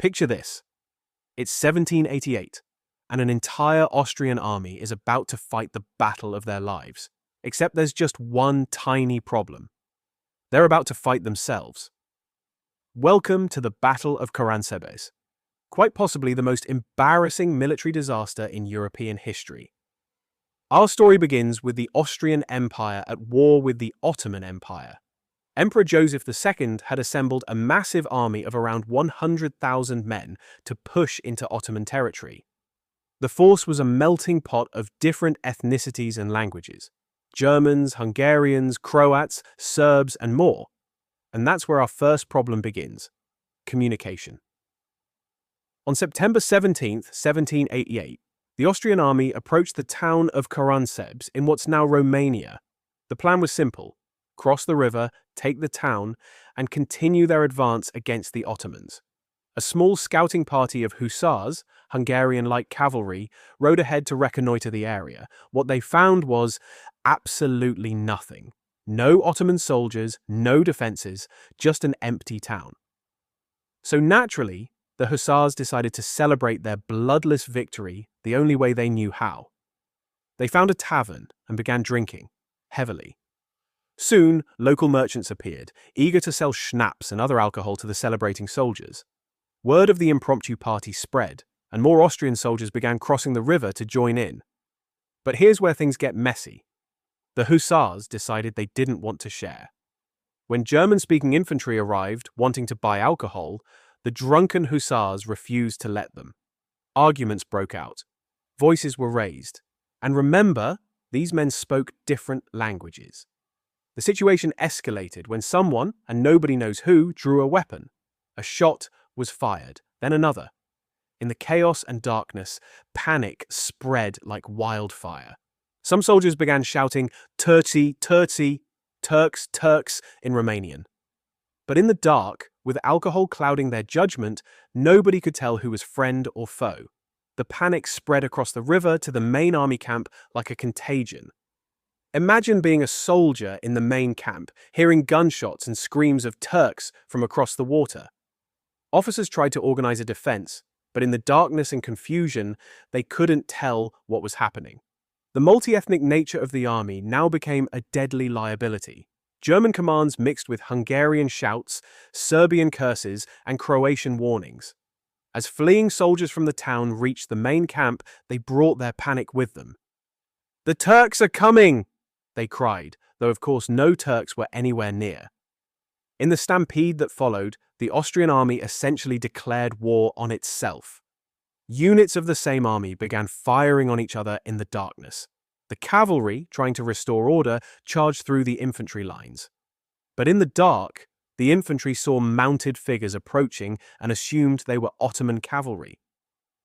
Picture this. It's 1788, and an entire Austrian army is about to fight the battle of their lives. Except there's just one tiny problem. They're about to fight themselves. Welcome to the Battle of Karánsebes, quite possibly the most embarrassing military disaster in European history. Our story begins with the Austrian Empire at war with the Ottoman Empire. Emperor Joseph II had assembled a massive army of around 100,000 men to push into Ottoman territory. The force was a melting pot of different ethnicities and languages: Germans, Hungarians, Croats, Serbs, and more. And that's where our first problem begins: communication. On September 17, 1788, the Austrian army approached the town of Karánsebes in what's now Romania. The plan was simple: cross the river, take the town, and continue their advance against the Ottomans. A small scouting party of hussars, Hungarian light cavalry, rode ahead to reconnoiter the area. What they found was absolutely nothing. No Ottoman soldiers, no defenses, just an empty town. So naturally, the hussars decided to celebrate their bloodless victory the only way they knew how. They found a tavern and began drinking, heavily. Soon, local merchants appeared, eager to sell schnapps and other alcohol to the celebrating soldiers. Word of the impromptu party spread, and more Austrian soldiers began crossing the river to join in. But here's where things get messy. The hussars decided they didn't want to share. When German-speaking infantry arrived, wanting to buy alcohol, the drunken hussars refused to let them. Arguments broke out. Voices were raised. And remember, these men spoke different languages. The situation escalated when someone, and nobody knows who, drew a weapon. A shot was fired, then another. In the chaos and darkness, panic spread like wildfire. Some soldiers began shouting, "Turci, Turci," Turks, Turks, in Romanian. But in the dark, with alcohol clouding their judgment, nobody could tell who was friend or foe. The panic spread across the river to the main army camp like a contagion. Imagine being a soldier in the main camp, hearing gunshots and screams of Turks from across the water. Officers tried to organize a defense, but in the darkness and confusion, they couldn't tell what was happening. The multi-ethnic nature of the army now became a deadly liability. German commands mixed with Hungarian shouts, Serbian curses, and Croatian warnings. As fleeing soldiers from the town reached the main camp, they brought their panic with them. "The Turks are coming!" they cried, though of course no Turks were anywhere near. In the stampede that followed, the Austrian army essentially declared war on itself. Units of the same army began firing on each other in the darkness. The cavalry, trying to restore order, charged through the infantry lines. But in the dark, the infantry saw mounted figures approaching and assumed they were Ottoman cavalry.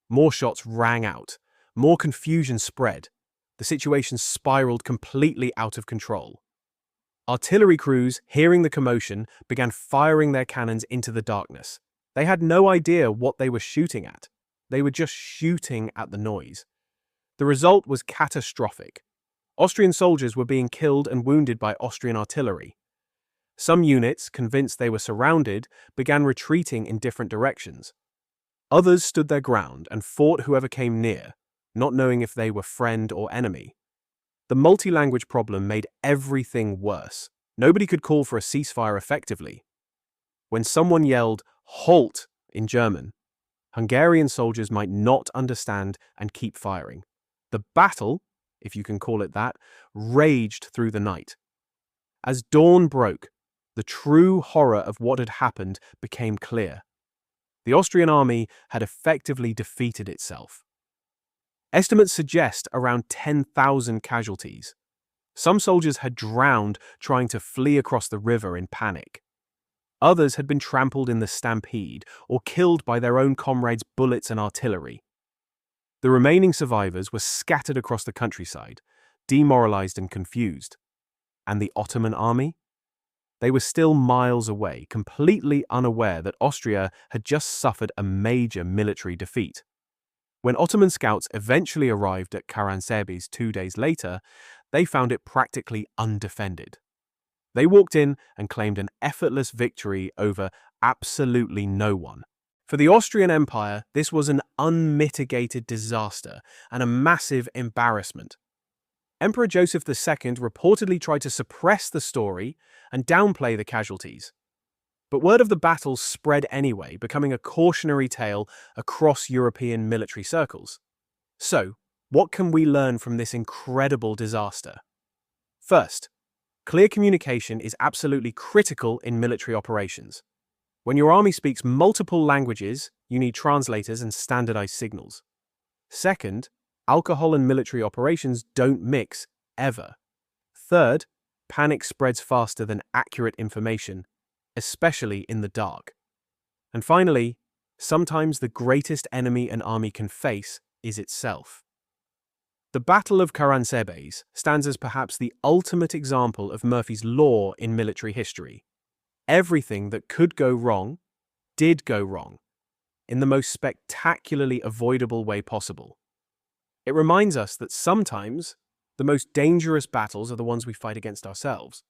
More shots rang out. More confusion spread. The situation spiraled completely out of control. Artillery crews, hearing the commotion, began firing their cannons into the darkness. They had no idea what they were shooting at. They were just shooting at the noise. The result was catastrophic. Austrian soldiers were being killed and wounded by Austrian artillery. Some units, convinced they were surrounded, began retreating in different directions. Others stood their ground and fought whoever came near, not knowing if they were friend or enemy. The multi-language problem made everything worse. Nobody could call for a ceasefire effectively. When someone yelled, "Halt!" in German, Hungarian soldiers might not understand and keep firing. The battle, if you can call it that, raged through the night. As dawn broke, the true horror of what had happened became clear. The Austrian army had effectively defeated itself. Estimates suggest around 10,000 casualties. Some soldiers had drowned trying to flee across the river in panic. Others had been trampled in the stampede or killed by their own comrades' bullets and artillery. The remaining survivors were scattered across the countryside, demoralized and confused. And the Ottoman army? They were still miles away, completely unaware that Austria had just suffered a major military defeat. When Ottoman scouts eventually arrived at Karánsebes 2 days later, they found it practically undefended. They walked in and claimed an effortless victory over absolutely no one. For the Austrian Empire, this was an unmitigated disaster and a massive embarrassment. Emperor Joseph II reportedly tried to suppress the story and downplay the casualties. But word of the battle spread anyway, becoming a cautionary tale across European military circles. So, what can we learn from this incredible disaster? First, clear communication is absolutely critical in military operations. When your army speaks multiple languages, you need translators and standardized signals. Second, alcohol and military operations don't mix, ever. Third, panic spreads faster than accurate information, especially in the dark. And finally, sometimes the greatest enemy an army can face is itself. The Battle of Karánsebes stands as perhaps the ultimate example of Murphy's Law in military history. Everything that could go wrong did go wrong, in the most spectacularly avoidable way possible. It reminds us that sometimes the most dangerous battles are the ones we fight against ourselves.